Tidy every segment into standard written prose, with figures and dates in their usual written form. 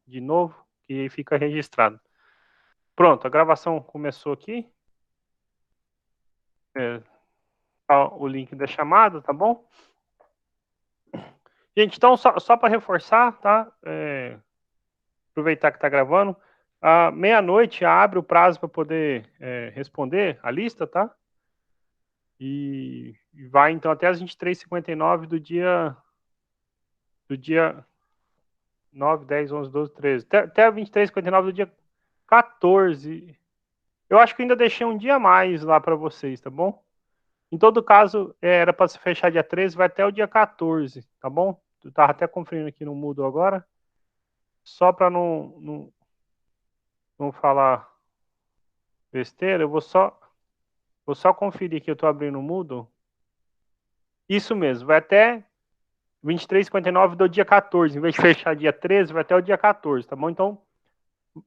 de novo, que fica registrado. Pronto, a gravação começou aqui. O link da chamada, tá bom? Gente, então, só para reforçar, tá? Aproveitar que está gravando. À meia-noite abre o prazo para poder responder a lista, tá? E vai, então, até as 23h59 do dia 9, 10, 11, 12, 13. Até 23h59 do dia 14. Eu acho que ainda deixei um dia a mais lá para vocês, tá bom? Em todo caso, era para se fechar dia 13, vai até o dia 14, tá bom? Eu tava até conferindo aqui no Moodle agora. Só para não falar besteira, eu vou só conferir que eu estou abrindo o Moodle. Isso mesmo, vai até 23h59 do dia 14. Em vez de fechar dia 13, vai até o dia 14, tá bom? Então,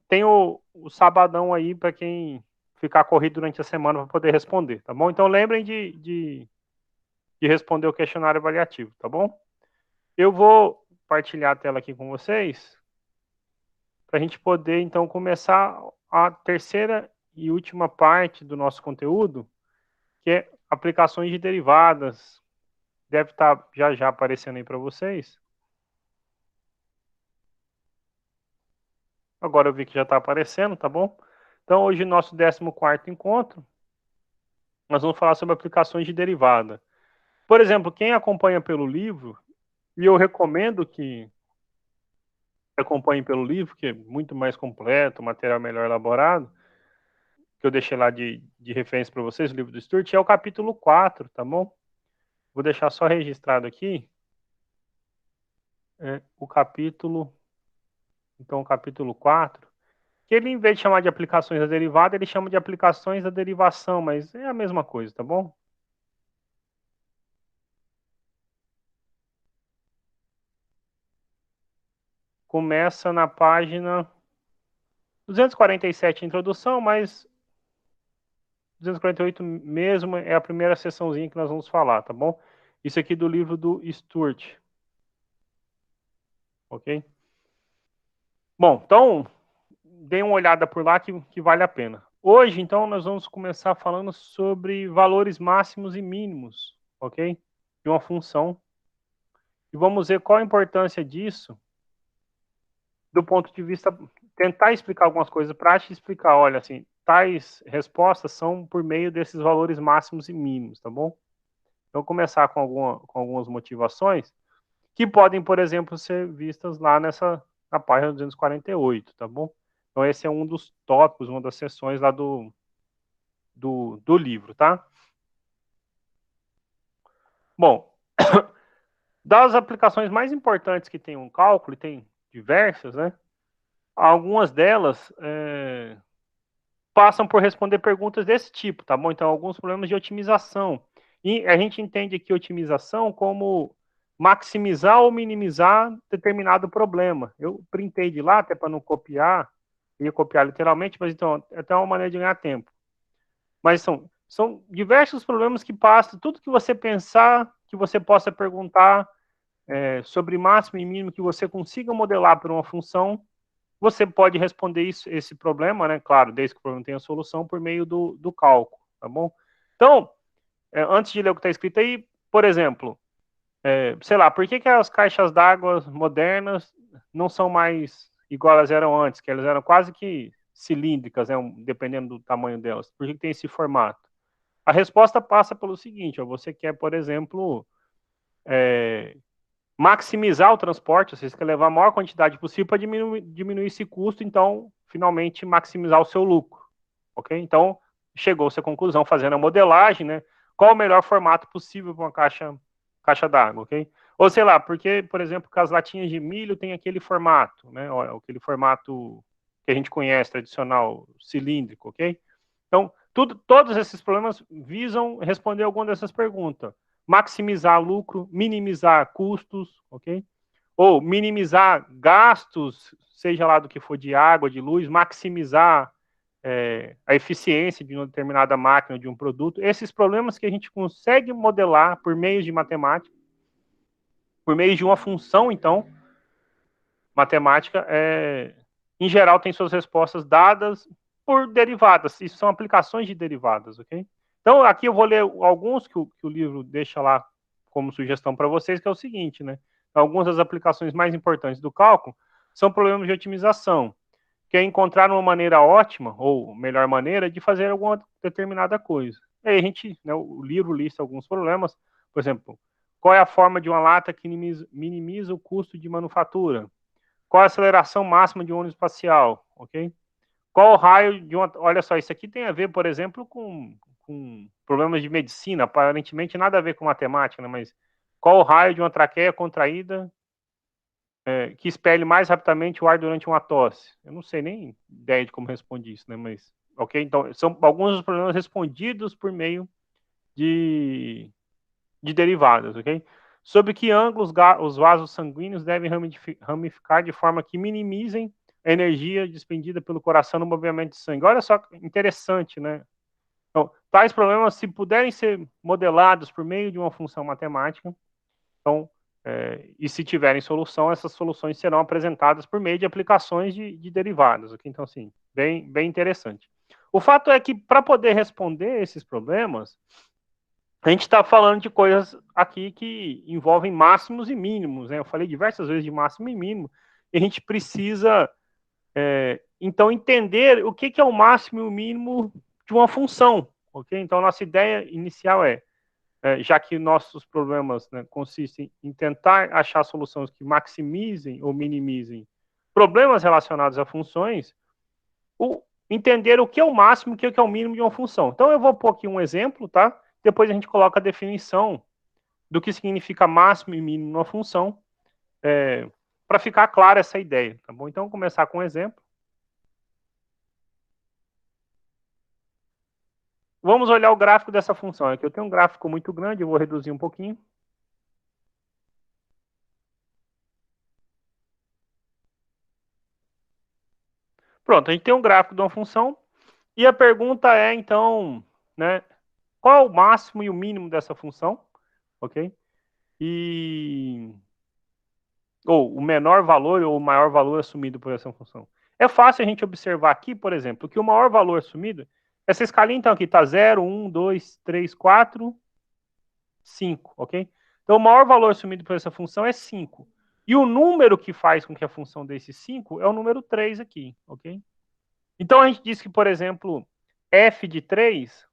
tem o sabadão aí para quem ficar corrido durante a semana para poder responder, tá bom? Então, lembrem de responder o questionário avaliativo, tá bom? Eu vou partilhar a tela aqui com vocês para a gente poder, então, começar a terceira e última parte do nosso conteúdo, que é aplicações de derivadas. Deve estar já aparecendo aí para vocês. Agora eu vi que já está aparecendo, tá bom? Então, hoje, nosso 14º encontro, nós vamos falar sobre aplicações de derivada. Por exemplo, quem acompanha pelo livro, e eu recomendo que acompanhem pelo livro, que é muito mais completo, material melhor elaborado, que eu deixei lá de referência para vocês, o livro do Sturt, é o capítulo 4, tá bom? Vou deixar só registrado aqui o capítulo, então o capítulo 4, que ele, em vez de chamar de aplicações da derivada, ele chama de aplicações da derivação, mas é a mesma coisa, tá bom? Começa na página 247, introdução, mas 248 mesmo é a primeira sessãozinha que nós vamos falar, tá bom? Isso aqui do livro do Sturt. Ok? Bom, então, dê uma olhada por lá que vale a pena. Hoje, então, nós vamos começar falando sobre valores máximos e mínimos, ok? De uma função. E vamos ver qual a importância disso do ponto de vista, tentar explicar algumas coisas práticas e explicar, olha, assim, tais respostas são por meio desses valores máximos e mínimos, tá bom? Então, começar com algumas motivações que podem, por exemplo, ser vistas lá na página 248, tá bom? Então, esse é um dos tópicos, uma das sessões lá do livro, tá? Bom, das aplicações mais importantes que tem um cálculo, e tem diversas, né? Algumas delas passam por responder perguntas desse tipo, tá bom? Então, alguns problemas de otimização. E a gente entende aqui otimização como maximizar ou minimizar determinado problema. Eu printei de lá, até para não copiar, eu ia copiar literalmente, mas então, é até uma maneira de ganhar tempo. Mas são diversos problemas que passam, tudo que você pensar, que você possa perguntar sobre máximo e mínimo, que você consiga modelar por uma função, você pode responder esse problema, né? Claro, desde que o problema tenha solução, por meio do cálculo, tá bom? Então, antes de ler o que está escrito aí, por exemplo, sei lá, por que as caixas d'água modernas não são mais igual elas eram antes, que elas eram quase que cilíndricas, né, dependendo do tamanho delas? Por que tem esse formato? A resposta passa pelo seguinte, ó, você quer, por exemplo, maximizar o transporte, você quer levar a maior quantidade possível para diminuir esse custo, então, finalmente, maximizar o seu lucro, ok? Então, chegou-se à conclusão, fazendo a modelagem, né? Qual o melhor formato possível para uma caixa d'água, ok? Ou sei lá, porque, por exemplo, que as latinhas de milho tem aquele formato, né? Aquele formato que a gente conhece, tradicional, cilíndrico, ok? Então, todos esses problemas visam responder alguma dessas perguntas. Maximizar lucro, minimizar custos, ok? Ou minimizar gastos, seja lá do que for de água, de luz, maximizar a eficiência de uma determinada máquina, de um produto. Esses problemas que a gente consegue modelar por meio de matemática, por meio de uma função, então, matemática, em geral, tem suas respostas dadas por derivadas. Isso são aplicações de derivadas, ok? Então, aqui eu vou ler alguns que o livro deixa lá como sugestão para vocês, que é o seguinte, né? Algumas das aplicações mais importantes do cálculo são problemas de otimização, que é encontrar uma maneira ótima, ou melhor maneira, de fazer alguma determinada coisa. Aí a gente, né, o livro lista alguns problemas, por exemplo, qual é a forma de uma lata que minimiza o custo de manufatura? Qual a aceleração máxima de um ônibus espacial? Ok? Qual o raio de uma. Olha só, isso aqui tem a ver, por exemplo, com problemas de medicina, aparentemente nada a ver com matemática, né? Mas qual o raio de uma traqueia contraída que expele mais rapidamente o ar durante uma tosse? Eu não sei nem ideia de como responde isso, né? Mas, ok? Então, são alguns dos problemas respondidos por meio de derivadas, ok? Sob que ângulo os vasos sanguíneos devem ramificar de forma que minimizem a energia despendida pelo coração no movimento de sangue. Olha só, interessante, né? Então, tais problemas, se puderem ser modelados por meio de uma função matemática, então, e se tiverem solução, essas soluções serão apresentadas por meio de aplicações de derivadas. Okay? Então, assim, bem interessante. O fato é que, para poder responder esses problemas, a gente está falando de coisas aqui que envolvem máximos e mínimos, né? Eu falei diversas vezes de máximo e mínimo, e a gente precisa, então, entender o que é o máximo e o mínimo de uma função, ok? Então, nossa ideia inicial já que nossos problemas, né, consistem em tentar achar soluções que maximizem ou minimizem problemas relacionados a funções, entender o que é o máximo e o que é o mínimo de uma função. Então, eu vou pôr aqui um exemplo, tá? Depois a gente coloca a definição do que significa máximo e mínimo numa função, para ficar clara essa ideia, tá bom? Então, vou começar com um exemplo. Vamos olhar o gráfico dessa função. Aqui eu tenho um gráfico muito grande, eu vou reduzir um pouquinho. Pronto, a gente tem um gráfico de uma função, e a pergunta é, então, né, qual é o máximo e o mínimo dessa função, ok? Ou o menor valor ou o maior valor assumido por essa função. É fácil a gente observar aqui, por exemplo, que o maior valor assumido, essa escalinha então aqui está 0, 1, 2, 3, 4, 5, ok? Então o maior valor assumido por essa função é 5. E o número que faz com que a função dê esse 5 é o número 3 aqui, ok? Então a gente diz que, por exemplo, f de 3,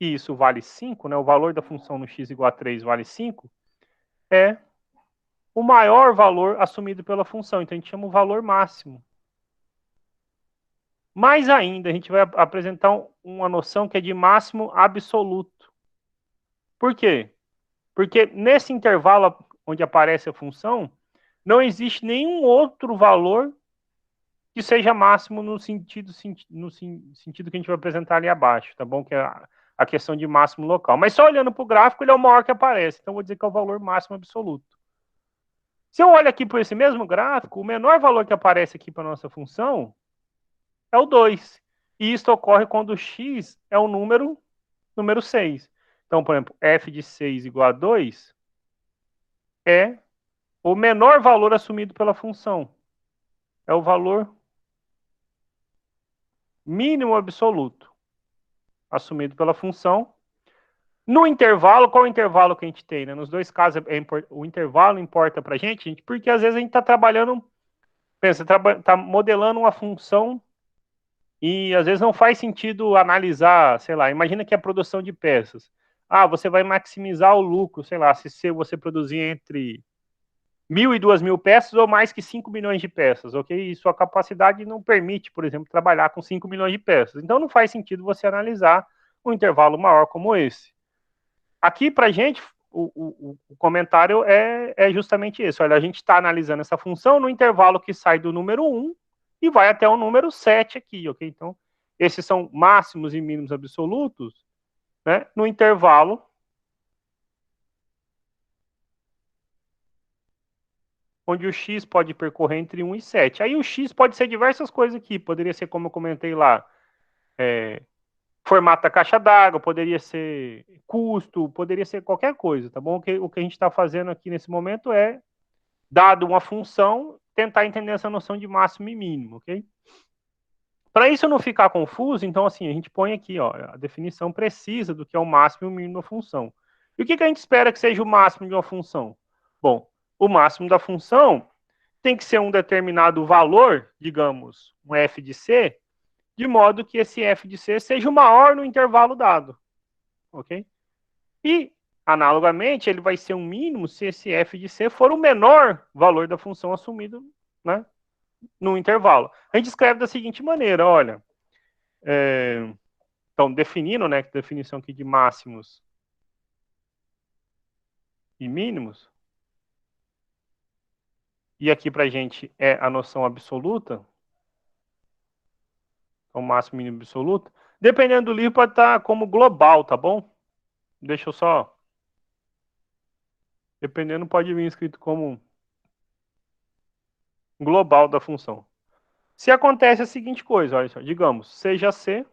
e isso vale 5, né? O valor da função no x igual a 3 vale 5, é o maior valor assumido pela função. Então a gente chama o valor máximo. Mais ainda, a gente vai apresentar uma noção que é de máximo absoluto. Por quê? Porque nesse intervalo onde aparece a função, não existe nenhum outro valor que seja máximo no sentido que a gente vai apresentar ali abaixo, tá bom? Que é a questão de máximo local. Mas só olhando para o gráfico, ele é o maior que aparece. Então, vou dizer que é o valor máximo absoluto. Se eu olho aqui por esse mesmo gráfico, o menor valor que aparece aqui para a nossa função é o 2. E isso ocorre quando o x é o número 6. Então, por exemplo, f de 6 igual a 2 é o menor valor assumido pela função. É o valor mínimo absoluto assumido pela função. No intervalo, qual é o intervalo que a gente tem? Né? Nos dois casos, o intervalo importa para a gente, porque às vezes a gente está trabalhando, está modelando uma função e às vezes não faz sentido analisar, sei lá, imagina que é a produção de peças. Ah, você vai maximizar o lucro, sei lá, se você produzir entre 1.000 e 2.000 peças ou mais que 5 milhões de peças, ok? E sua capacidade não permite, por exemplo, trabalhar com 5 milhões de peças. Então não faz sentido você analisar um intervalo maior como esse. Aqui, para a gente, o comentário é justamente isso. Olha, a gente está analisando essa função no intervalo que sai do número 1 e vai até o número 7 aqui, ok? Então, esses são máximos e mínimos absolutos, né? No intervalo onde o x pode percorrer entre 1 e 7. Aí o x pode ser diversas coisas aqui. Poderia ser, como eu comentei lá, formato da caixa d'água, poderia ser custo, poderia ser qualquer coisa, tá bom? O que a gente está fazendo aqui nesse momento é dado uma função, tentar entender essa noção de máximo e mínimo, ok? Para isso não ficar confuso, então assim, a gente põe aqui, ó, a definição precisa do que é o máximo e o mínimo da função. E o que a gente espera que seja o máximo de uma função? Bom, o máximo da função tem que ser um determinado valor, digamos, um f de c, de modo que esse f de c seja o maior no intervalo dado, ok? E, analogamente, ele vai ser um mínimo se esse f de c for o menor valor da função assumido, né, no intervalo. A gente escreve da seguinte maneira, olha, então, definindo, né, definição aqui de máximos e mínimos, e aqui para a gente é a noção absoluta, então máximo, mínimo, absoluto, dependendo do livro pode estar como global, tá bom? Deixa eu só, dependendo pode vir escrito como global da função. Se acontece a seguinte coisa, olha só, digamos, seja C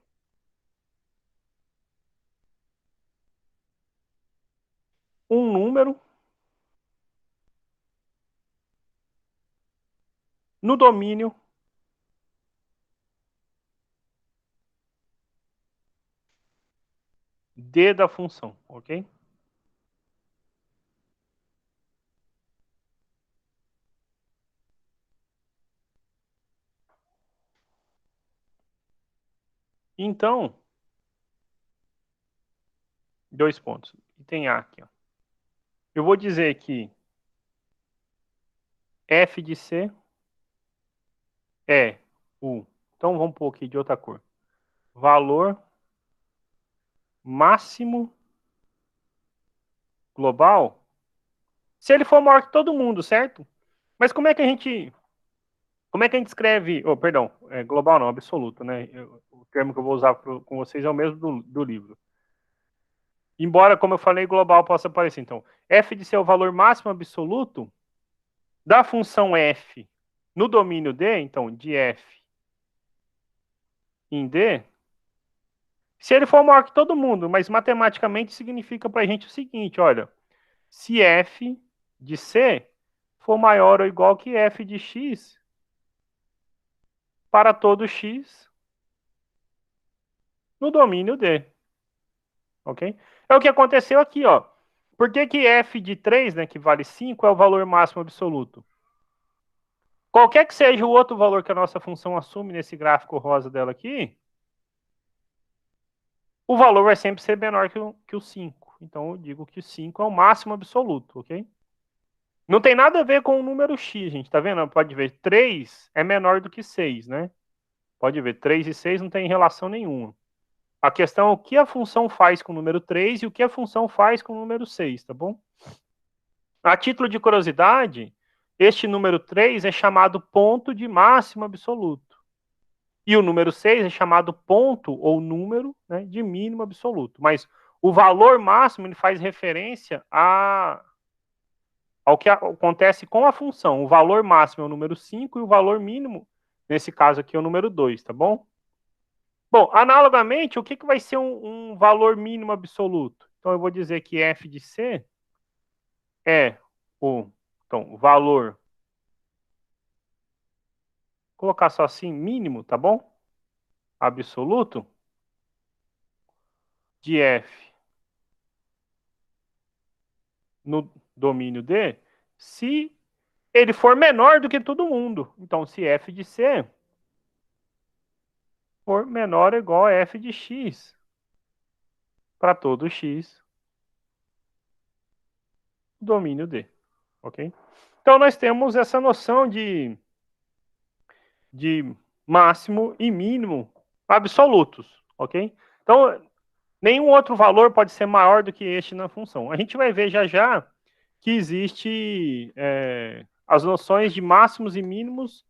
um número no domínio D da função, ok? Então, dois pontos. E tem A aqui, ó. Eu vou dizer que f de C é o... Então, vamos pôr aqui de outra cor. Valor máximo global, se ele for maior que todo mundo, certo? Mas como é que a gente escreve, oh, perdão, global não, absoluto, né? O termo que eu vou usar com vocês é o mesmo do livro. Embora, como eu falei, global possa aparecer. Então, f de ser o valor máximo absoluto da função f no domínio D, então, de f em D, se ele for maior que todo mundo, mas matematicamente significa para a gente o seguinte, olha, se f de C for maior ou igual que f de x para todo x no domínio D. Ok? É o que aconteceu aqui, ó. Por que f de 3, né, que vale 5, é o valor máximo absoluto? Qualquer que seja o outro valor que a nossa função assume nesse gráfico rosa dela aqui, o valor vai sempre ser menor que o 5. Então, eu digo que 5 é o máximo absoluto, ok? Não tem nada a ver com o número x, gente. Tá vendo? Pode ver, 3 é menor do que 6, né? Pode ver, 3 e 6 não tem relação nenhuma. A questão é o que a função faz com o número 3 e o que a função faz com o número 6, tá bom? A título de curiosidade, este número 3 é chamado ponto de máximo absoluto. E o número 6 é chamado ponto ou número, né, de mínimo absoluto. Mas o valor máximo ele faz referência ao que acontece com a função. O valor máximo é o número 5 e o valor mínimo, nesse caso aqui, é o número 2, tá bom? Bom, analogamente, o que vai ser um valor mínimo absoluto? Então, eu vou dizer que f de c é o valor, vou colocar só assim, mínimo, tá bom? Absoluto de f no domínio D, se ele for menor do que todo mundo. Então, se f de c for menor ou igual a f de x para todo x domínio D, ok? Então, nós temos essa noção de máximo e mínimo absolutos, ok? Então, nenhum outro valor pode ser maior do que este na função. A gente vai ver já já que existe as noções de máximos e mínimos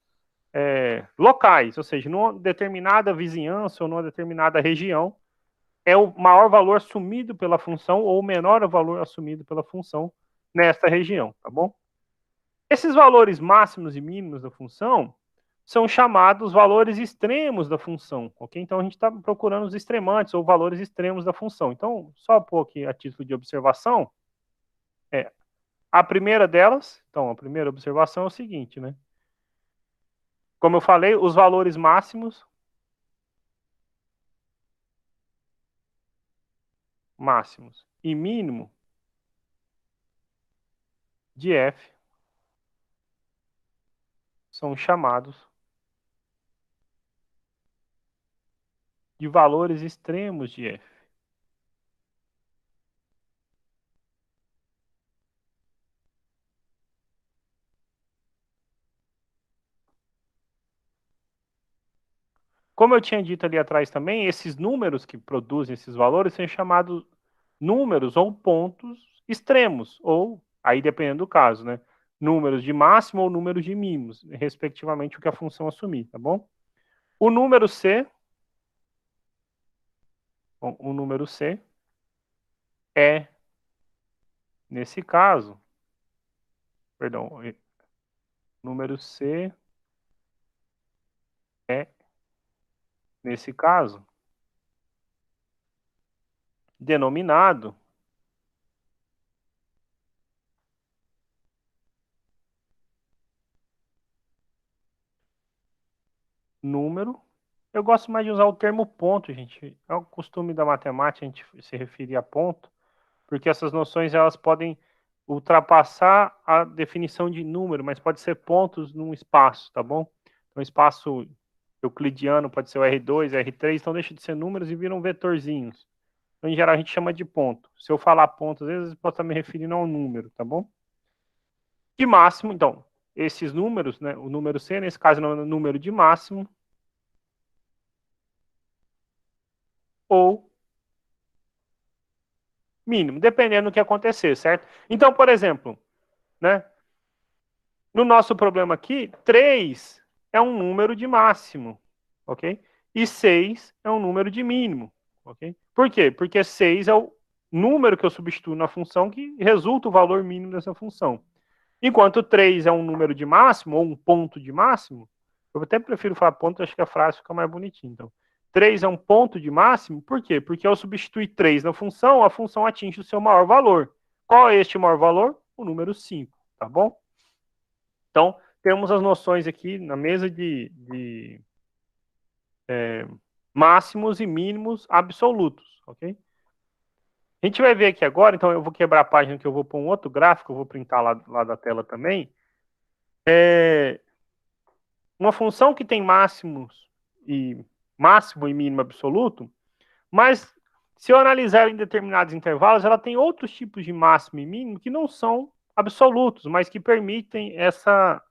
locais, ou seja, numa determinada vizinhança ou numa determinada região, é o maior valor assumido pela função ou o menor valor assumido pela função nesta região, tá bom? Esses valores máximos e mínimos da função são chamados valores extremos da função, ok? Então, a gente está procurando os extremantes ou valores extremos da função. Então, só pôr aqui a título de observação, A primeira delas, então, a primeira observação é o seguinte, né? Como eu falei, os valores máximos e mínimo de f são chamados de valores extremos de f. Como eu tinha dito ali atrás também, esses números que produzem esses valores são chamados números ou pontos extremos, ou, aí dependendo do caso, né? Números de máximo ou números de mínimos, respectivamente o que a função assumir, tá bom? O número C, bom, o número C é, nesse caso, perdão, o número C é, nesse caso, denominado número. Eu gosto mais de usar o termo ponto, gente. É o costume da matemática a gente se referir a ponto, porque essas noções elas podem ultrapassar a definição de número, mas pode ser pontos num espaço, tá bom? Então, espaço euclidiano pode ser o R2, R3, então deixa de ser números e viram vetorzinhos. Então, em geral, a gente chama de ponto. Se eu falar ponto, às vezes, posso estar me referindo a um número, tá bom? De máximo, então, esses números, né, o número C, nesse caso, não é o número de máximo, ou mínimo, dependendo do que acontecer, certo? Então, por exemplo, né, no nosso problema aqui, 3 é um número de máximo, ok? E 6 é um número de mínimo, ok? Por quê? Porque 6 é o número que eu substituo na função que resulta o valor mínimo dessa função. Enquanto 3 é um número de máximo, ou um ponto de máximo, eu até prefiro falar ponto, acho que a frase fica mais bonitinha. Então, 3 é um ponto de máximo, por quê? Porque ao substituir 3 na função, a função atinge o seu maior valor. Qual é este maior valor? O número 5, tá bom? Então, temos as noções aqui na mesa de máximos e mínimos absolutos, ok? A gente vai ver aqui agora, então eu vou quebrar a página que eu vou pôr um outro gráfico, eu vou printar lá da tela também. Uma função que tem máximo e mínimo absoluto, mas se eu analisar em determinados intervalos, ela tem outros tipos de máximo e mínimo que não são absolutos, mas que permitem essa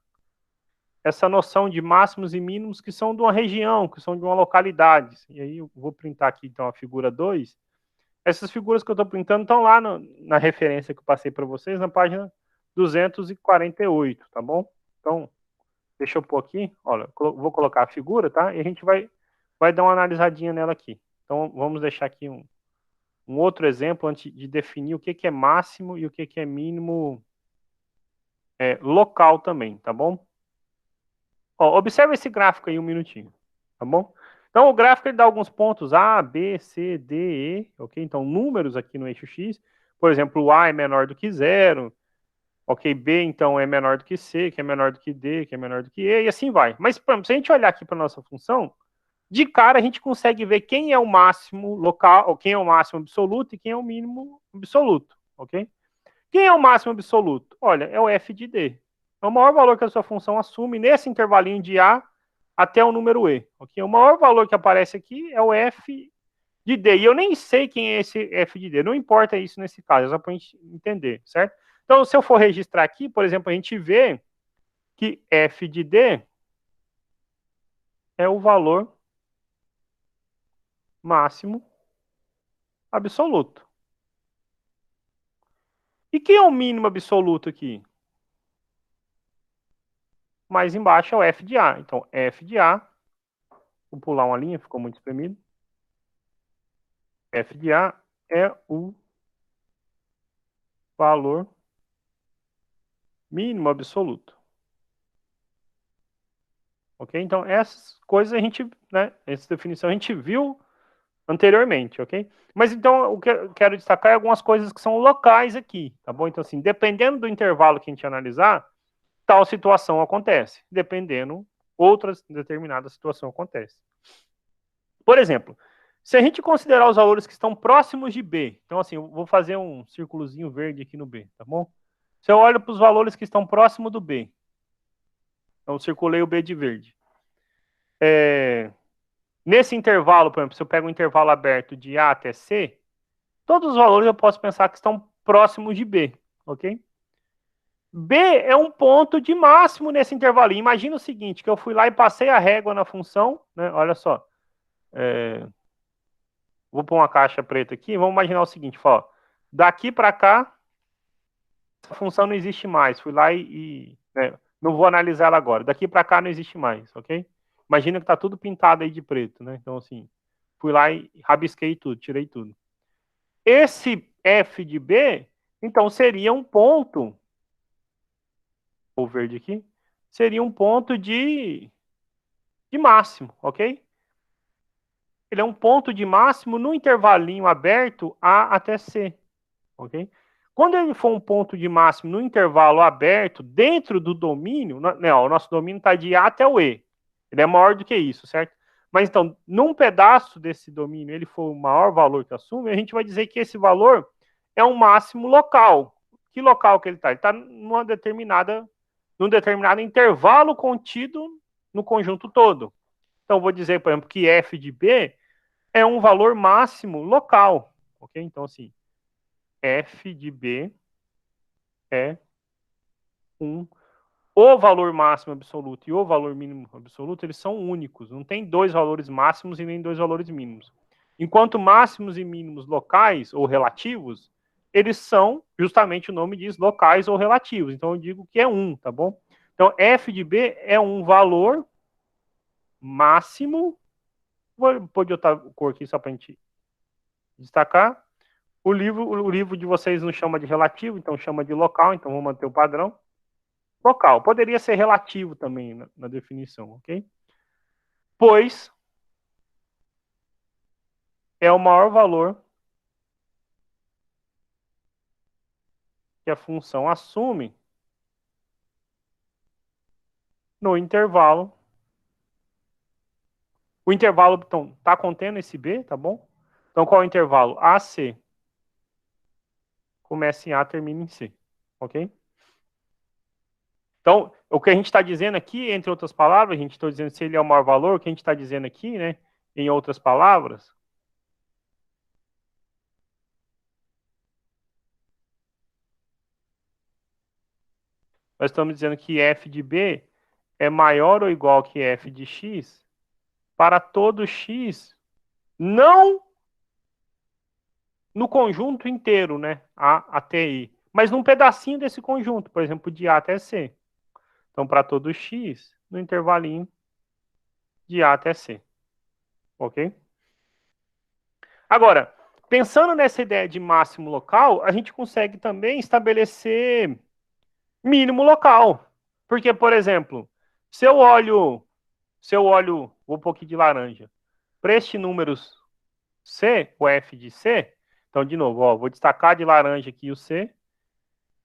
noção de máximos e mínimos que são de uma região, que são de uma localidade. E aí eu vou printar aqui então a figura 2. Essas figuras que eu estou printando estão lá na referência que eu passei para vocês, na página 248, tá bom? Então, deixa eu pôr aqui, olha, vou colocar a figura, tá? E a gente vai dar uma analisadinha nela aqui. Então, vamos deixar aqui um outro exemplo antes de definir o que é máximo e o que é mínimo local também, tá bom? Ó, observe esse gráfico aí um minutinho, tá bom? Então, o gráfico ele dá alguns pontos A, B, C, D, E, ok? Então, números aqui no eixo X. Por exemplo, o A é menor do que zero, ok? B, então, é menor do que C, que é menor do que D, que é menor do que E, e assim vai. Mas, se a gente olhar aqui para nossa função, de cara a gente consegue ver quem é o máximo local, ou quem é o máximo absoluto e quem é o mínimo absoluto, ok? Quem é o máximo absoluto? Olha, é o f de d. É o maior valor que a sua função assume nesse intervalinho de a até o número e. Okay? O maior valor que aparece aqui é o f de d. E eu nem sei quem é esse f de d. Não importa isso nesse caso, é só para a gente entender, certo? Então, se eu for registrar aqui, por exemplo, a gente vê que f de d é o valor máximo absoluto. E quem é o mínimo absoluto aqui? Mais embaixo é o f de a. Então, f de a, vou pular uma linha, ficou muito espremido. F de a é o valor mínimo absoluto. Ok? Então, essas coisas a gente, né, essa definição a gente viu anteriormente, ok? Mas então, o que eu quero destacar é algumas coisas que são locais aqui, tá bom? Então, assim, dependendo do intervalo que a gente analisar, tal situação acontece. Dependendo, outra determinada situação acontece. Por exemplo, se a gente considerar os valores que estão próximos de B, então assim, eu vou fazer um círculozinho verde aqui no B, tá bom? Se eu olho para os valores que estão próximos do B, então eu circulei o B de verde. Nesse intervalo, por exemplo, se eu pego um intervalo aberto de A até C, todos os valores eu posso pensar que estão próximos de B, ok? B é um ponto de máximo nesse intervalo. Imagina o seguinte, que eu fui lá e passei a régua na função, né? Olha só, vou pôr uma caixa preta aqui, vamos imaginar o seguinte, ó, daqui para cá, essa função não existe mais, fui lá né, não vou analisar ela agora, daqui para cá não existe mais, ok? Imagina que está tudo pintado aí de preto, né? Então, assim, fui lá e rabisquei tudo, tirei tudo. Esse f de b, então, seria um ponto, o verde aqui, seria um ponto de máximo, ok? Ele é um ponto de máximo no intervalinho aberto A até C, ok? Quando ele for um ponto de máximo no intervalo aberto, dentro do domínio, não, o nosso domínio está de A até o E. Ele é maior do que isso, certo? Mas então, num pedaço desse domínio, ele for o maior valor que assume, a gente vai dizer que esse valor é um máximo local. Que local que ele está? Ele está num determinado intervalo contido no conjunto todo. Então, vou dizer, por exemplo, que f de b é um valor máximo local, ok? Então, assim, f de b é o valor máximo absoluto e o valor mínimo absoluto, eles são únicos. Não tem dois valores máximos e nem dois valores mínimos. Enquanto máximos e mínimos locais ou relativos, eles são, justamente o nome diz, locais ou relativos. Então, eu digo que é um, tá bom? Então, f de b é um valor máximo. Vou pôr de outra cor aqui só para a gente destacar. O livro de vocês não chama de relativo, então chama de local, então vou manter o padrão. Local, poderia ser relativo também na definição, ok? Pois é o maior valor que a função assume no intervalo. O intervalo, então, está contendo esse B, tá bom? Então, qual é o intervalo? AC. Começa em A, termina em C, ok? Então, o que a gente está dizendo aqui, entre outras palavras, a gente está dizendo se ele é o maior valor, o que a gente está dizendo aqui, né, em outras palavras, nós estamos dizendo que f de b é maior ou igual que f de x para todo x, não no conjunto inteiro, né, A até I, mas num pedacinho desse conjunto, por exemplo, de A até C. Então, para todo x, no intervalinho de A até C. Ok? Agora, pensando nessa ideia de máximo local, a gente consegue também estabelecer mínimo local. Porque, por exemplo, se eu olho, vou um pouquinho de laranja, para este número C, o f de C, então, de novo, ó, vou destacar de laranja aqui o C,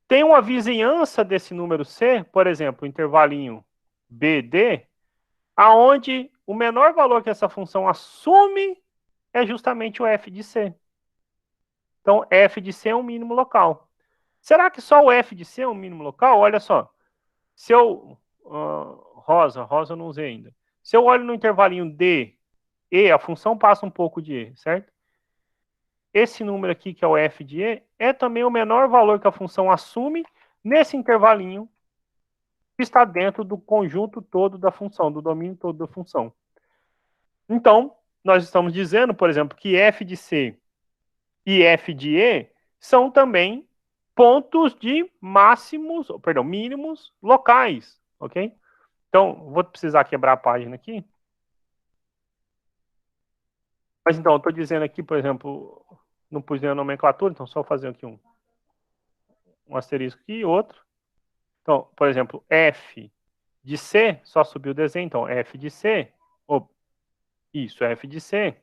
tem uma vizinhança desse número C, por exemplo, o intervalinho BD, aonde o menor valor que essa função assume é justamente o f de C. Então, f de C é um mínimo local. Será que só o f de C é um mínimo local? Olha só, se eu... rosa eu não usei ainda. Se eu olho no intervalinho D, E, a função passa um pouco de E, certo? Esse número aqui, que é o f de E, é também o menor valor que a função assume nesse intervalinho que está dentro do conjunto todo da função, do domínio todo da função. Então, nós estamos dizendo, por exemplo, que f de C e f de E são também pontos de máximos, perdão, mínimos locais, ok? Então, vou precisar quebrar a página aqui. Mas então, eu estou dizendo aqui, por exemplo, não pus nenhuma nomenclatura, então só fazer aqui um asterisco aqui e outro. Então, por exemplo, f de C, só subiu o desenho, então f de C, isso, f de C,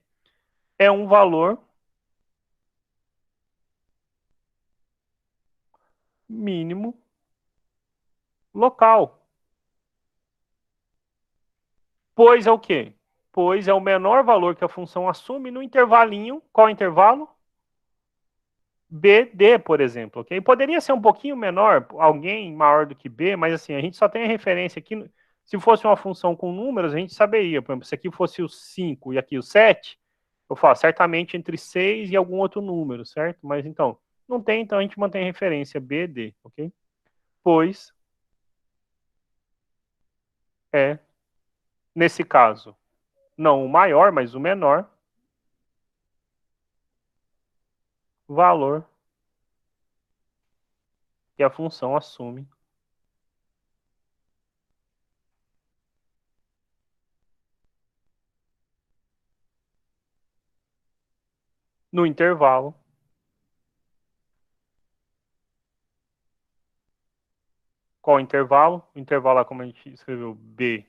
é um valor mínimo local. Pois é o quê? Pois é o menor valor que a função assume no intervalinho. Qual intervalo? BD, por exemplo, ok? Poderia ser um pouquinho menor, alguém maior do que B, mas assim, a gente só tem a referência aqui. Se fosse uma função com números, a gente saberia. Por exemplo, se aqui fosse o 5 e aqui o 7, eu falo certamente entre 6 e algum outro número, certo? Mas então, não tem, então a gente mantém a referência BD, ok? Pois é, nesse caso, não o maior, mas o menor valor que a função assume no intervalo. Qual o intervalo? O intervalo é como a gente escreveu B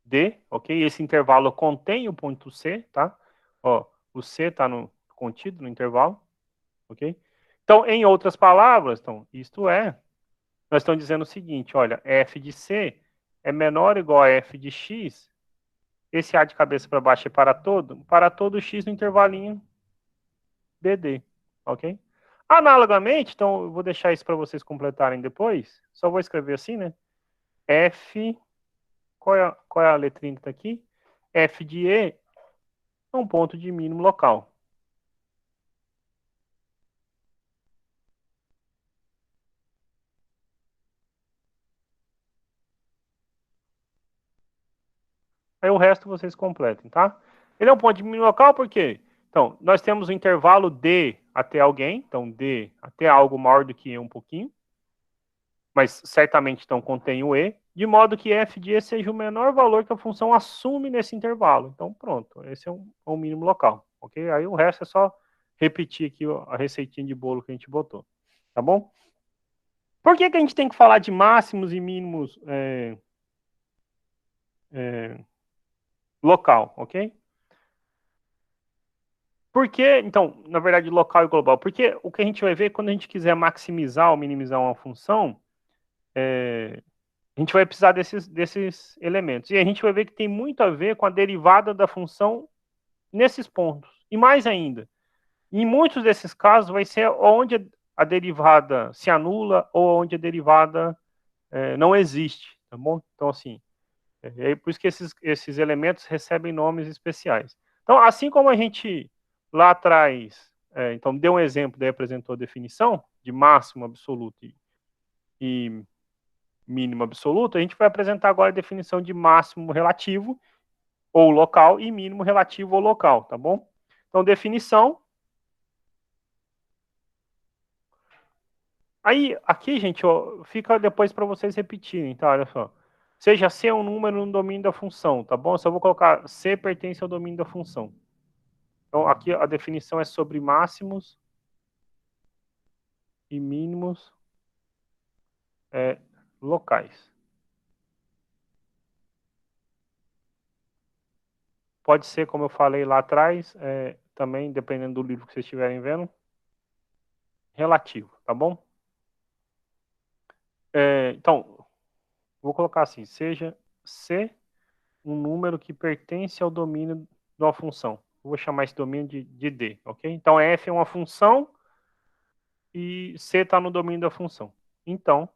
D, ok? Esse intervalo contém o ponto C, tá? Ó, o C está contido no intervalo, ok? Então, em outras palavras, então, isto é, nós estamos dizendo o seguinte, olha, f de C é menor ou igual a f de x, esse A de cabeça para baixo é para todo x no intervalinho BD, ok? Analogamente, então, eu vou deixar isso para vocês completarem depois, só vou escrever assim, né? F, qual é a letrinha que está aqui? F de E é um ponto de mínimo local. Aí o resto vocês completem, tá? Ele é um ponto de mínimo local por quê? Então, nós temos o intervalo D até alguém, então D até algo maior do que E um pouquinho, mas certamente então contém o E, de modo que f de E seja o menor valor que a função assume nesse intervalo. Então, pronto, esse é um mínimo local, ok? Aí o resto é só repetir aqui a receitinha de bolo que a gente botou, tá bom? Por que a gente tem que falar de máximos e mínimos local, ok? Porque, então, na verdade, local e global, porque o que a gente vai ver quando a gente quiser maximizar ou minimizar uma função, a gente vai precisar desses elementos. E a gente vai ver que tem muito a ver com a derivada da função nesses pontos. E mais ainda, em muitos desses casos vai ser onde a derivada se anula ou onde a derivada não existe, tá bom? Então, assim, é por isso que esses elementos recebem nomes especiais. Então, assim como a gente lá atrás, então deu um exemplo, daí apresentou a definição de máximo absoluto e mínimo absoluto, a gente vai apresentar agora a definição de máximo relativo ou local e mínimo relativo ou local, tá bom? Então, definição. Aí, aqui, gente, ó, fica depois para vocês repetirem, tá? Olha só. Seja C um número no domínio da função, tá bom? Só vou colocar C pertence ao domínio da função. Então, aqui a definição é sobre máximos e mínimos locais. Pode ser, como eu falei lá atrás, também, dependendo do livro que vocês estiverem vendo, relativo, tá bom? Então, vou colocar assim, seja C um número que pertence ao domínio de uma função. Eu vou chamar esse domínio de D, ok? Então, F é uma função e C está no domínio da função. Então,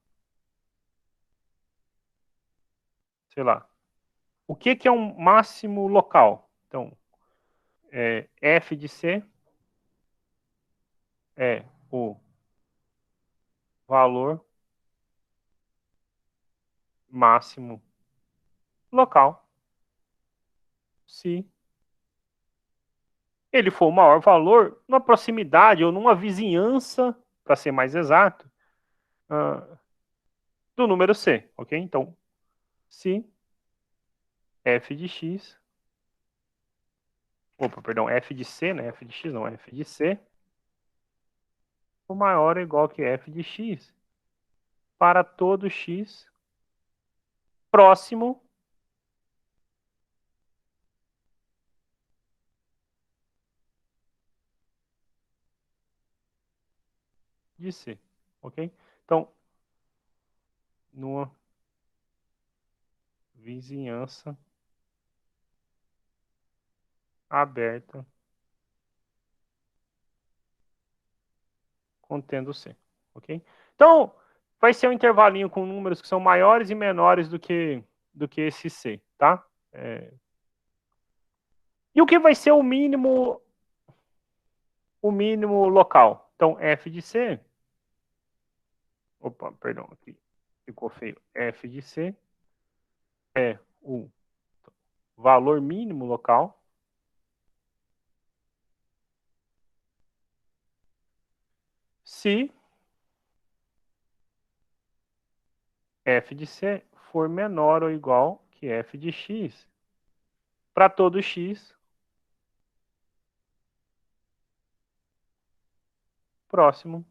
sei lá, o que é um máximo local? Então, F de C é o valor máximo local se ele for o maior valor numa proximidade ou numa vizinhança, para ser mais exato, do número C, ok? Então, se f de x, perdão, f de C, né? F de x não, f de C, o maior ou igual que f de x para todo x próximo de C, ok? Então, numa vizinhança aberta contendo C, ok? Então, vai ser um intervalinho com números que são maiores e menores do que esse C, tá? E o que vai ser o mínimo local? Então, f de C, opa, perdão, aqui ficou feio, f de C é o valor mínimo local se f de C for menor ou igual que f de x para todo x próximo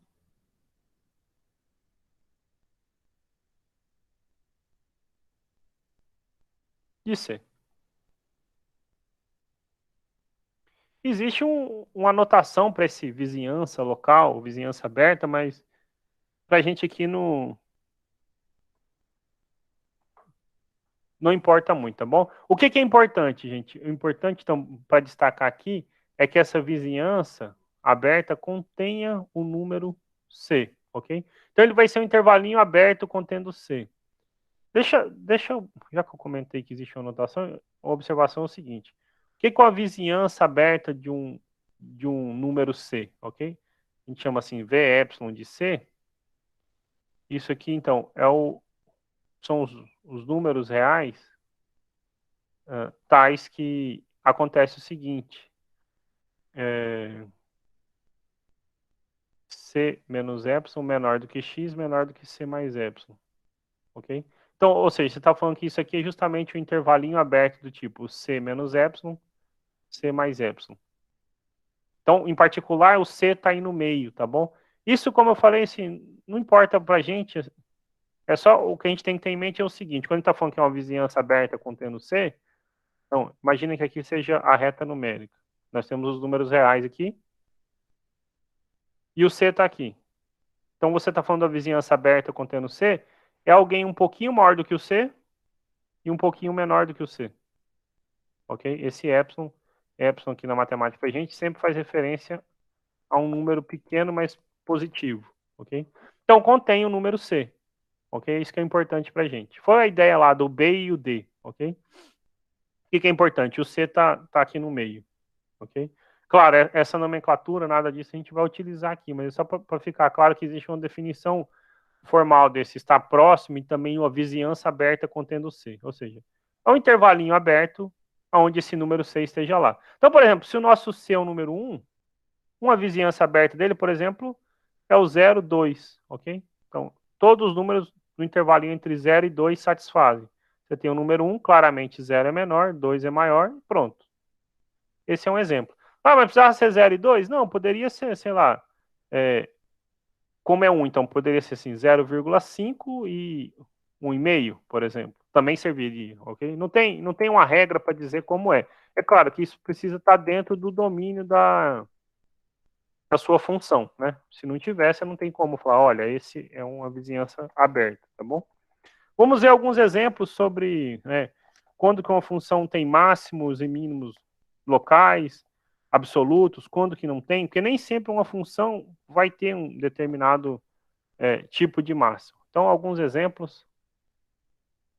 de C. Existe uma anotação para esse vizinhança local, vizinhança aberta, mas para a gente aqui não importa muito, tá bom? O que é importante, gente? O importante, então, para destacar aqui, é que essa vizinhança aberta contenha o número C, ok? Então, ele vai ser um intervalinho aberto contendo C. Deixa eu, já que eu comentei que existe uma anotação, a observação é o seguinte. O que é a vizinhança aberta de um número C, ok? A gente chama assim Vε de C. Isso aqui, então, são os números reais tais que acontece o seguinte, C menos epsilon menor do que x menor do que C mais epsilon, ok? Então, ou seja, você está falando que isso aqui é justamente o intervalinho aberto do tipo C menos epsilon, C mais epsilon. Então, em particular, o C está aí no meio, tá bom? Isso, como eu falei, assim, não importa para a gente, é só o que a gente tem que ter em mente é o seguinte, quando a gente está falando que é uma vizinhança aberta contendo C, então, imagina que aqui seja a reta numérica. Nós temos os números reais aqui, e o C está aqui. Então, você está falando da vizinhança aberta contendo C, é alguém um pouquinho maior do que o C e um pouquinho menor do que o C. Ok? Esse epsilon aqui na matemática para a gente sempre faz referência a um número pequeno, mas positivo. Ok? Então, contém o número C. Ok? Isso que é importante para a gente. Foi a ideia lá do B e o D. Ok? O que é importante? O C está aqui no meio. Ok? Claro, essa nomenclatura, nada disso a gente vai utilizar aqui, mas é só para ficar claro que existe uma definição formal desse estar próximo e também uma vizinhança aberta contendo C. Ou seja, é um intervalinho aberto onde esse número C esteja lá. Então, por exemplo, se o nosso C é o número 1, uma vizinhança aberta dele, por exemplo, é o 0, 2, ok? Então, todos os números no intervalinho entre 0 e 2 satisfazem. Você tem o número 1, claramente 0 é menor, 2 é maior, pronto. Esse é um exemplo. Ah, mas precisava ser 0 e 2? Não, poderia ser, sei lá, como é 1, então poderia ser assim, 0,5 e 1,5, por exemplo. Também serviria, ok? Não tem uma regra para dizer como é. É claro que isso precisa estar dentro do domínio da sua função, né? Se não tivesse, não tem como falar, olha, esse é uma vizinhança aberta, tá bom? Vamos ver alguns exemplos sobre quando que uma função tem máximos e mínimos locais, absolutos, quando que não tem, porque nem sempre uma função vai ter um determinado tipo de máximo. Então, alguns exemplos.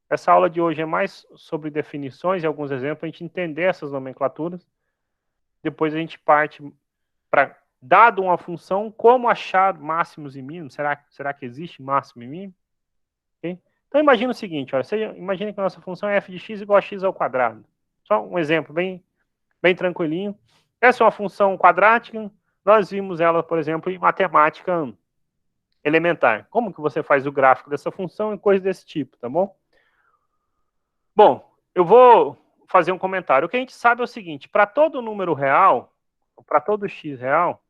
Essa aula de hoje é mais sobre definições e alguns exemplos, para a gente entender essas nomenclaturas. Depois a gente parte para, dado uma função, como achar máximos e mínimos. Será que existe máximo e mínimo? Okay? Então, imagina o seguinte, olha, imagina que a nossa função é f de x igual a x ao quadrado. Só um exemplo bem tranquilinho. Essa é uma função quadrática. Nós vimos ela, por exemplo, em matemática elementar. Como que você faz o gráfico dessa função e coisas desse tipo, tá bom? Bom, eu vou fazer um comentário. O que a gente sabe é o seguinte, para todo número real, para todo x real,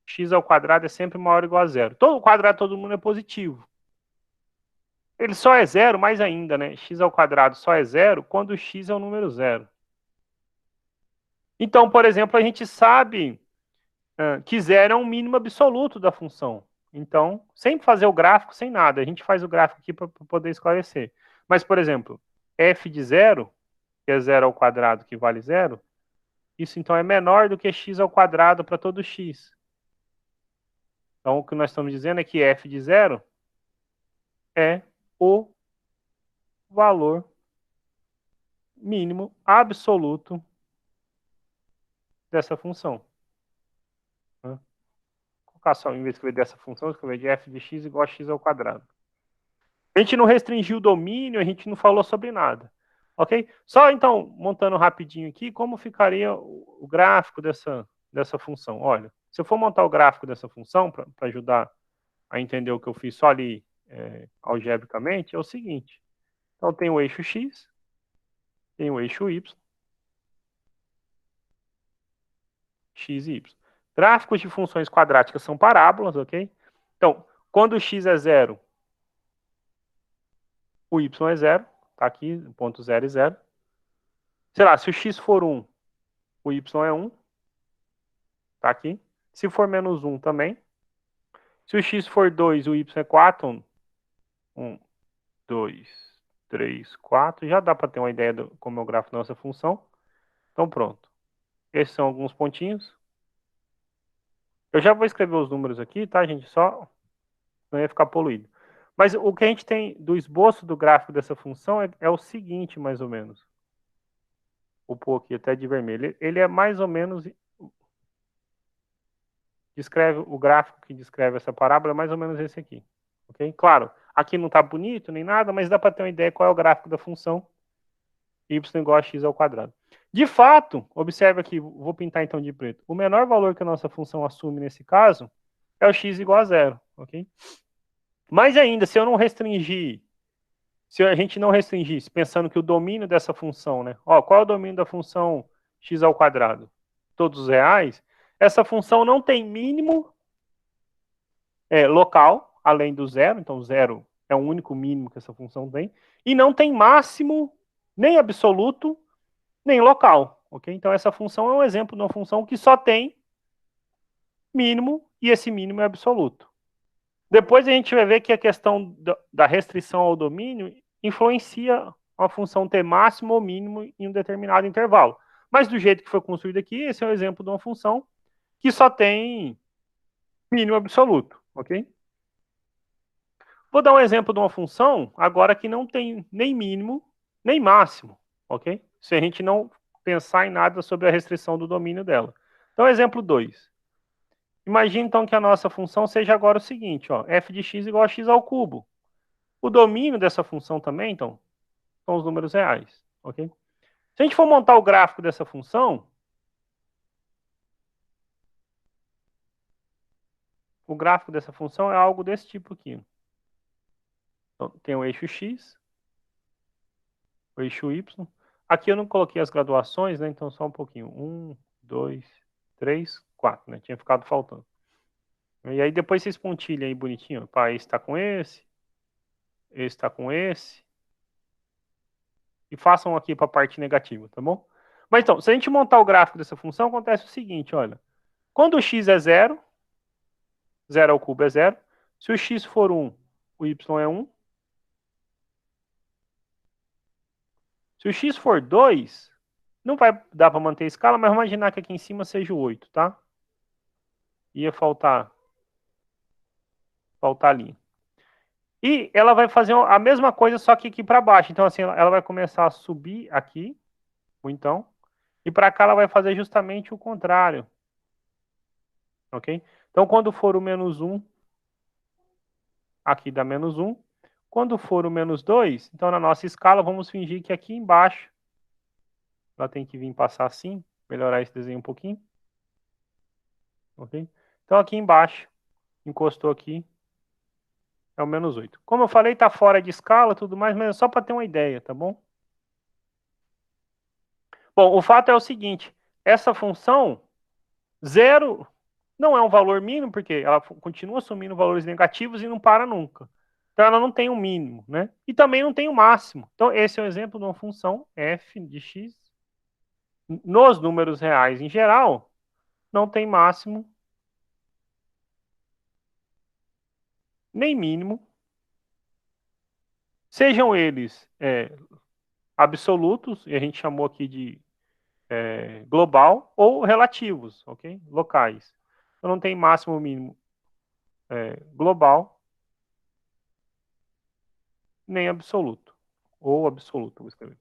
x ao quadrado é sempre maior ou igual a zero. Todo o quadrado de todo mundo é positivo. Ele só é zero, mais ainda, né? X ao quadrado só é zero quando x é o número zero. Então, por exemplo, a gente sabe que zero é um mínimo absoluto da função. Então, sempre fazer o gráfico sem nada. A gente faz o gráfico aqui para poder esclarecer. Mas, por exemplo, f de zero, que é zero ao quadrado, que vale zero, isso então é menor do que x ao quadrado para todo x. Então, o que nós estamos dizendo é que f de zero é o valor mínimo absoluto dessa função. Vou colocar só, em vez de escrever dessa função, escrever de f de x igual a x ao quadrado. A gente não restringiu o domínio, a gente não falou sobre nada. Ok? Só então, montando rapidinho aqui, como ficaria o gráfico dessa função? Olha, se eu for montar o gráfico dessa função, para ajudar a entender o que eu fiz só ali algebricamente, é o seguinte. Então, tem o eixo x, tem o eixo y, x e y. Gráficos de funções quadráticas são parábolas, ok? Então, quando o x é zero, o y é zero, tá aqui, ponto 0 e 0. Sei lá, se o x for 1, o y é 1, tá aqui. Se for menos 1 também. Se o x for 2, o y é 4, 1, 2, 3, 4. Já dá para ter uma ideia de como é o gráfico da nossa função. Então, pronto. Esses são alguns pontinhos. Eu já vou escrever os números aqui, tá, gente? Só não ia ficar poluído. Mas o que a gente tem do esboço do gráfico dessa função é o seguinte, mais ou menos. Vou pôr aqui até de vermelho. Ele é mais ou menos... o gráfico que descreve essa parábola é mais ou menos esse aqui. Okay? Claro, aqui não está bonito nem nada, mas dá para ter uma ideia qual é o gráfico da função y igual a x ao quadrado. De fato, observe aqui, vou pintar então de preto. O menor valor que a nossa função assume nesse caso é o x igual a zero. Okay? Mas ainda, se eu não restringir, se a gente não restringisse, pensando que o domínio dessa função, né? Ó, qual é o domínio da função x ao quadrado? Todos os reais. Essa função não tem mínimo local, além do zero, então zero é o único mínimo que essa função tem, e não tem máximo nem absoluto, nem local, ok? Então essa função é um exemplo de uma função que só tem mínimo, e esse mínimo é absoluto. Depois a gente vai ver que a questão da restrição ao domínio influencia uma função ter máximo ou mínimo em um determinado intervalo. Mas do jeito que foi construído aqui, esse é um exemplo de uma função que só tem mínimo absoluto, ok? Vou dar um exemplo de uma função agora que não tem nem mínimo, nem máximo, ok? Se a gente não pensar em nada sobre a restrição do domínio dela. Então, exemplo 2. Imagine, então, que a nossa função seja agora o seguinte, ó, f de x igual a x ao cubo. O domínio dessa função também, então, são os números reais, ok? Se a gente for montar o gráfico dessa função, o gráfico dessa função é algo desse tipo aqui. Então, tem o eixo x, o eixo y. Aqui eu não coloquei as graduações, né? Então só um pouquinho. 1, 2, 3, 4, né? Tinha ficado faltando. E aí depois vocês pontilham aí bonitinho. Pá, esse tá com esse tá com esse. E façam aqui para a parte negativa, tá bom? Mas então, se a gente montar o gráfico dessa função, acontece o seguinte, olha. Quando o x é zero, zero ao cubo é zero. Se o x for 1, o y é 1. Se o x for 2, não vai dar para manter a escala, mas vamos imaginar que aqui em cima seja o 8, tá? Ia faltar a linha. E ela vai fazer a mesma coisa, só que aqui para baixo. Então, assim, ela vai começar a subir aqui, ou então, e para cá ela vai fazer justamente o contrário. Ok? Então, quando for o menos 1, aqui dá menos 1. Quando for o menos 2, então na nossa escala, vamos fingir que aqui embaixo, ela tem que vir passar assim, melhorar esse desenho um pouquinho. Ok? Então, aqui embaixo, encostou aqui, é o menos 8. Como eu falei, está fora de escala, tudo mais, mas é só para ter uma ideia, tá bom? Bom, o fato é o seguinte, essa função, zero, não é um valor mínimo, porque ela continua assumindo valores negativos e não para nunca. Então, ela não tem um mínimo, né? E também não tem um máximo. Então, esse é um exemplo de uma função f de x. Nos números reais, em geral, não tem máximo nem mínimo, sejam eles absolutos, e a gente chamou aqui de global, ou relativos, ok? Locais. Então não tem máximo ou mínimo global, nem absoluto. Ou absoluto, vou escrever.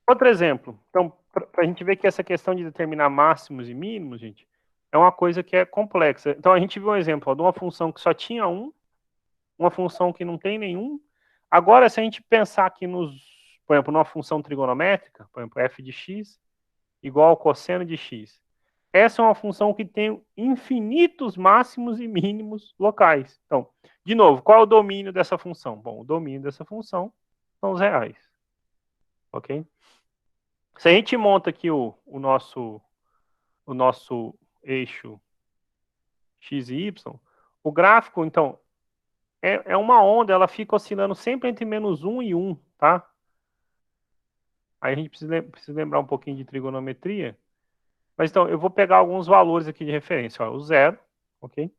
Outro exemplo. Então, para a gente ver que essa questão de determinar máximos e mínimos, gente, é uma coisa que é complexa. Então, a gente viu um exemplo ó, de uma função que só tinha um, uma função que não tem nenhum. Agora, se a gente pensar aqui por exemplo, numa função trigonométrica, por exemplo, f de x igual ao cosseno de x. Essa é uma função que tem infinitos máximos e mínimos locais. Então, de novo, qual é o domínio dessa função? Bom, o domínio dessa função são os reais. Ok? Se a gente monta aqui o nosso eixo x e y, o gráfico, então, é uma onda, ela fica oscilando sempre entre -1 e 1, tá? Aí a gente precisa lembrar um pouquinho de trigonometria. Mas então, eu vou pegar alguns valores aqui de referência. Ó, o zero, ok?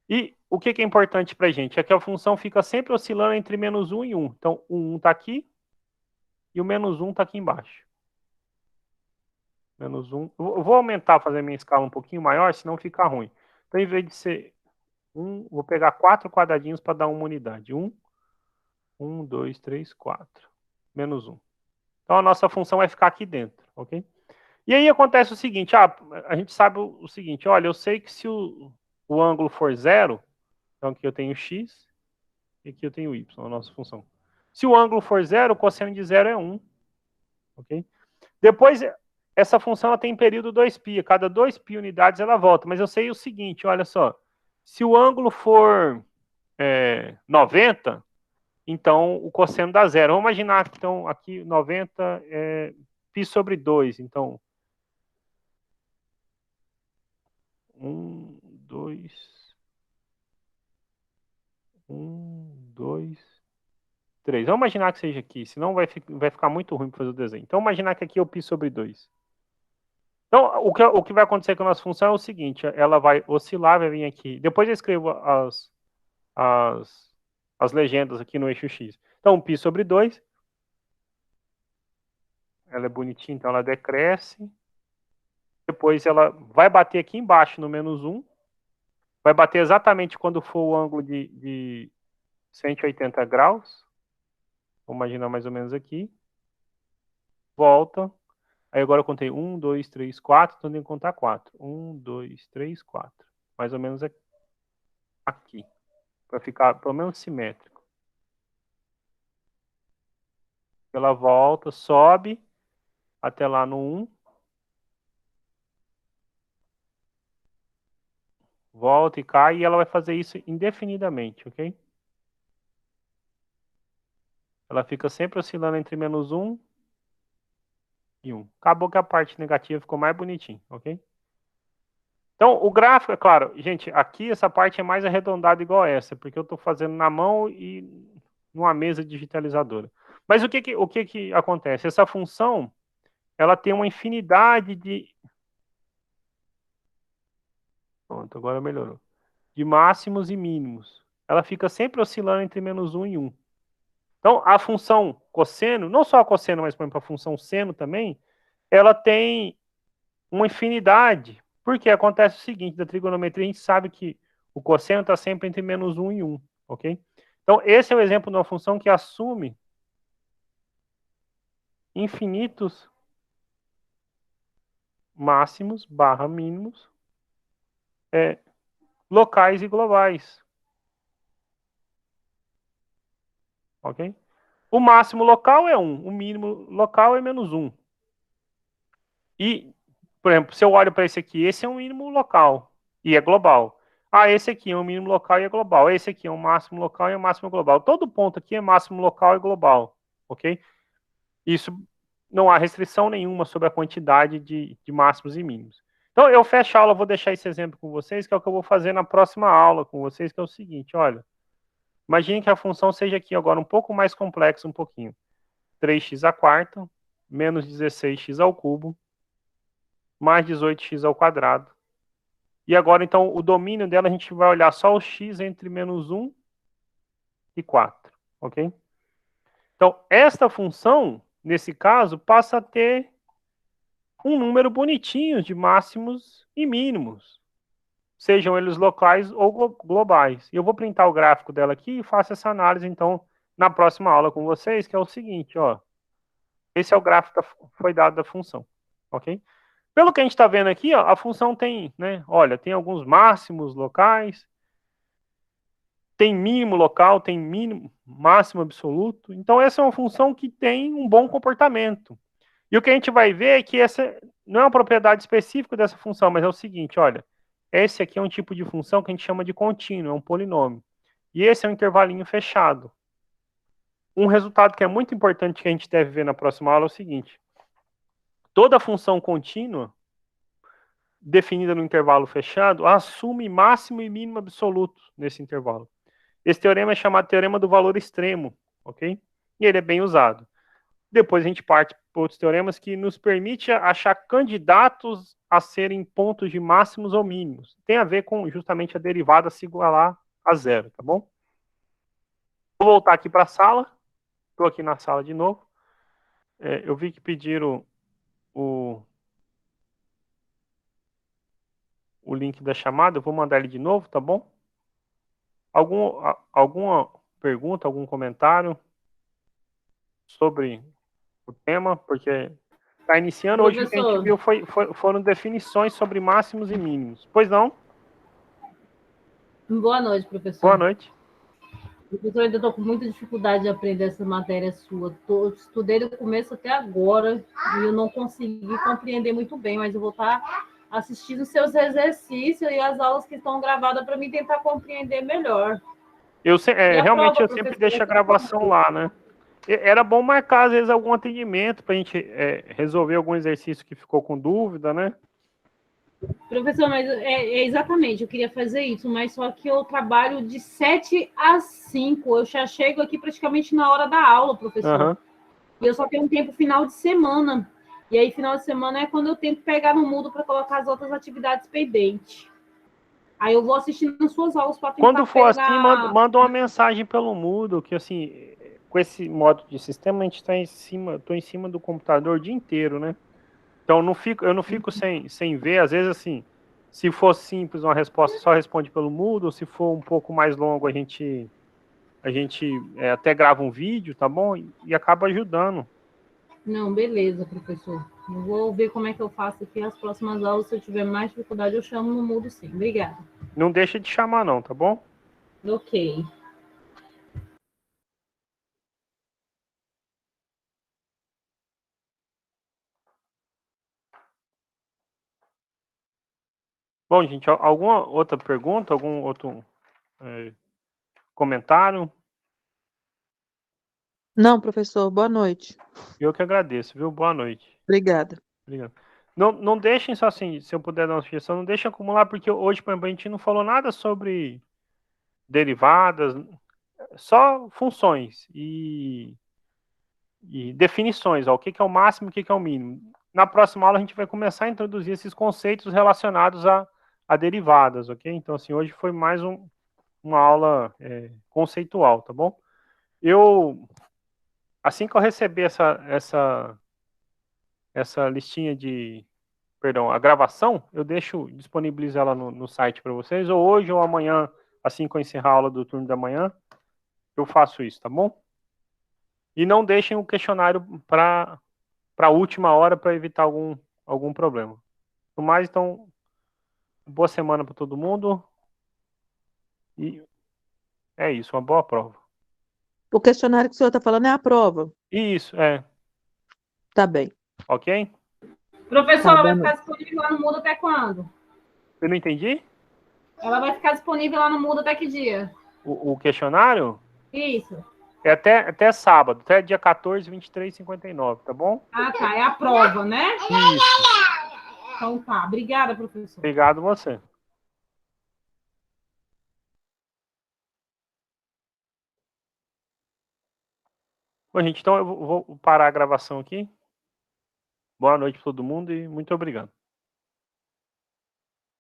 E o que é importante para a gente? É que a função fica sempre oscilando entre -1 e 1. Então, o 1 está aqui e o -1 está aqui embaixo. -1. Eu vou aumentar, fazer a minha escala um pouquinho maior, senão fica ruim. Então, em vez de ser 1, vou pegar 4 quadradinhos para dar uma unidade. 1, 2, 3, 4. -1. Então, a nossa função vai ficar aqui dentro, ok? E aí acontece o seguinte, a gente sabe o seguinte, olha, eu sei que se o ângulo for zero, então aqui eu tenho x e aqui eu tenho y, a nossa função. Se o ângulo for zero, o cosseno de zero é 1, ok? Depois, essa função ela tem período 2π, a cada 2π unidades ela volta, mas eu sei o seguinte, olha só, se o ângulo for 90, então o cosseno dá zero. Vamos imaginar que então, aqui 90 é π sobre 2, então 1, 2, 1, 2, 3. Vamos imaginar que seja aqui, senão vai ficar muito ruim para fazer o desenho. Então, imaginar que aqui é o π sobre 2. Então, o que vai acontecer com a nossa função é o seguinte, ela vai oscilar, vai vir aqui. Depois eu escrevo as legendas aqui no eixo x. Então, π sobre 2, ela é bonitinha, então ela decresce. Depois ela vai bater aqui embaixo no -1, vai bater exatamente quando for o ângulo de 180 graus. Vamos imaginar mais ou menos aqui. Volta. Aí agora eu contei 1, 2, 3, 4, então eu tenho que contar 4. 1, 2, 3, 4. Mais ou menos aqui. Para ficar pelo menos simétrico. Ela volta, sobe até lá no 1. Volta e cai, e ela vai fazer isso indefinidamente, ok? Ela fica sempre oscilando entre -1 e 1. Acabou que a parte negativa ficou mais bonitinha, ok? Então, o gráfico, é claro, gente, aqui essa parte é mais arredondada igual essa, porque eu estou fazendo na mão e numa mesa digitalizadora. Mas o que acontece? Essa função, ela tem uma infinidade de... Pronto, agora melhorou. De máximos e mínimos. Ela fica sempre oscilando entre -1 e 1. Então, a função cosseno, não só a cosseno, mas, por exemplo, a função seno também, ela tem uma infinidade. Porque acontece o seguinte, da trigonometria, a gente sabe que o cosseno está sempre entre -1 e 1, ok? Então, esse é o exemplo de uma função que assume infinitos máximos barra mínimos locais e globais, ok? O máximo local é 1, o mínimo local é -1. E, por exemplo, se eu olho para esse aqui, esse é um mínimo local e é global. Ah, esse aqui é um mínimo local e é global. Esse aqui é um máximo local e é um máximo global. Todo ponto aqui é máximo local e global, ok? Isso não há restrição nenhuma sobre a quantidade de máximos e mínimos. Então, eu fecho a aula, vou deixar esse exemplo com vocês, que é o que eu vou fazer na próxima aula com vocês, que é o seguinte, olha, imagine que a função seja aqui agora um pouco mais complexa, um pouquinho. 3x à quarta menos 16x ao cubo, mais 18x ao quadrado. E agora, então, o domínio dela, a gente vai olhar só o x entre menos 1 e 4, ok? Então, esta função, nesse caso, passa a ter um número bonitinho de máximos e mínimos, sejam eles locais ou globais. E eu vou printar o gráfico dela aqui e faço essa análise, então, na próxima aula com vocês, que é o seguinte, ó. Esse é o gráfico que foi dado da função, ok? Pelo que a gente está vendo aqui, ó, a função tem, né, olha, tem alguns máximos locais, tem mínimo local, tem mínimo, máximo absoluto. Então, essa é uma função que tem um bom comportamento. E o que a gente vai ver é que essa não é uma propriedade específica dessa função, mas é o seguinte, olha, esse aqui é um tipo de função que a gente chama de contínuo, é um polinômio. E esse é um intervalinho fechado. Um resultado que é muito importante que a gente deve ver na próxima aula é o seguinte, toda função contínua, definida no intervalo fechado, assume máximo e mínimo absoluto nesse intervalo. Esse teorema é chamado teorema do valor extremo, ok? E ele é bem usado. Depois a gente parte para outros teoremas que nos permite achar candidatos a serem pontos de máximos ou mínimos. Tem a ver com justamente a derivada se igualar a zero, tá bom? Vou voltar aqui para a sala. Estou aqui na sala de novo. Eu vi que pediram o link da chamada. Eu vou mandar ele de novo, tá bom? Alguma pergunta, algum comentário sobre o tema? Porque está iniciando. Hoje o que a gente Professor, viu foram definições sobre máximos e mínimos. Pois não? boa noite, Boa professor. noite. Professor, eu ainda estou com muita dificuldade de aprender essa matéria sua. Estudei do começo até agora e eu não consegui compreender muito bem, mas eu vou estar assistindo seus exercícios e as aulas que estão gravadas para mim tentar compreender melhor. E a Realmente prova, eu sempre professor, deixo a vai ser gravação quando? lá, né? Era bom marcar, às vezes, algum atendimento para a gente resolver algum exercício que ficou com dúvida, né? Professor, mas exatamente, eu queria fazer isso, mas só que eu trabalho de 7 às 5. Eu já chego aqui praticamente na hora da aula, professor. Uhum. E eu só tenho um tempo final de semana. E aí, final de semana é quando eu tenho que pegar no Moodle para colocar as outras atividades pendentes. Aí eu vou assistindo as suas aulas para tentar Quando for assim, pegar. manda uma mensagem pelo Moodle, que assim, com esse modo de sistema, a gente está tô em cima do computador o dia inteiro, né? Então eu não fico sem ver, às vezes assim, se for simples uma resposta, só responde pelo Moodle, se for um pouco mais longo, a gente até grava um vídeo, tá bom? E acaba ajudando. Não, beleza, professor. Eu vou ver como é que eu faço aqui as próximas aulas. Se eu tiver mais dificuldade, eu chamo no Moodle, sim. Obrigada. Não deixa de chamar não, tá bom? Ok. Bom, gente, alguma outra pergunta, algum outro comentário? Não, professor, boa noite. Eu que agradeço, viu? Boa noite. Obrigada. Obrigado. Não deixem só assim, se eu puder dar uma sugestão, não deixem acumular, porque hoje, por exemplo, a gente não falou nada sobre derivadas, só funções e definições, ó, o que é o máximo e o que é o mínimo. Na próxima aula a gente vai começar a introduzir esses conceitos relacionados a derivadas, ok? Então, assim, hoje foi mais uma aula conceitual, tá bom? Assim que eu receber essa listinha perdão, a gravação, eu disponibilizar ela no site para vocês, ou hoje ou amanhã, assim que eu encerrar a aula do turno da manhã, eu faço isso, tá bom? E não deixem o questionário para a última hora para evitar algum problema. No mais, então, boa semana para todo mundo e é isso, uma boa prova. O questionário que o senhor está falando é a prova. Isso, Tá bem. ok? Professor, Tá, ela boa vai ficar noite. disponível lá no Moodle até quando? Eu não entendi? Ela vai ficar disponível lá no Moodle até que dia? O questionário Isso. é até sábado, até dia 14, 23, 59, tá bom? Ah, tá. É a prova, né? Isso. Então tá. Obrigada, professor. Obrigado você. Bom, gente, então eu vou parar a gravação aqui. Boa noite para todo mundo e muito obrigado.